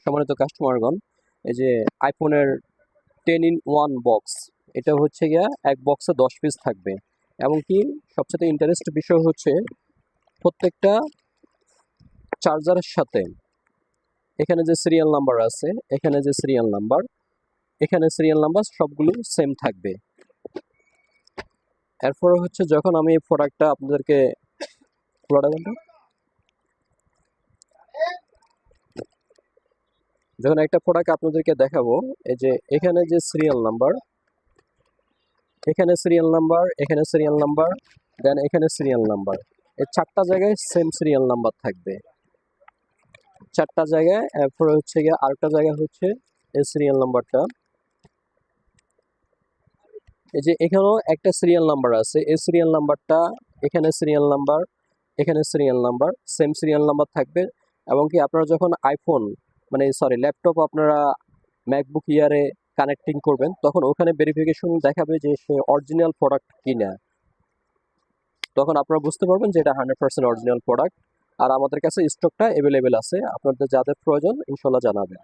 সম্মানিত কাস্টমারগণ, এই যে আইফোনের 10-in-1 বক্স, এটা হচ্ছে গিয়া এক বক্সে 10 পিস থাকবে। এমনকি সবচেয়ে ইন্টারেস্ট বিষয় হচ্ছে প্রত্যেকটা চার্জারের সাথে এখানে যে সিরিয়াল নাম্বার আছে, এখানে যে সিরিয়াল নাম্বার, এখানে সিরিয়াল নাম্বার সবগুলো সেম থাকবে। এরপর হচ্ছে যখন আমি এই প্রোডাক্টটা আপনাদেরকে যখন একটা প্রোডাক্ট আপনাদেরকে দেখাবো, এই যে এখানে যে সিরিয়াল নাম্বার, এখানে সিরিয়াল নাম্বার, এখানে সিরিয়াল নাম্বার, দেন এখানে সিরিয়াল নাম্বার, এই চারটা জায়গায় সেম সিরিয়াল নাম্বার থাকবে, চারটা জায়গায়। এরপরে হচ্ছে গিয়ে আরেকটা জায়গা হচ্ছে এই সিরিয়াল নাম্বারটা, এই যে এখানেও একটা সিরিয়াল নাম্বার আছে, এই সিরিয়াল নাম্বারটা, এখানে সিরিয়াল নাম্বার, এখানে serial number, same serial number থাকবে। এবং কি আপনারা যখন আইফোন মানে সরি ল্যাপটপ আপনারা ম্যাকবুক ইয়ারে কানেক্টিং করবেন, তখন ওখানে ভেরিফিকেশন দেখাবে যে সে অরিজিনাল প্রোডাক্ট কিনা, তখন আপনারা বুঝতে পারবেন যে এটা 100% অরিজিনাল প্রোডাক্ট। আর আমাদের কাছে স্টকটা অ্যাভেলেবেল আছে, আপনাদের যাদের প্রয়োজন ইনশাল্লাহ জানাবেন।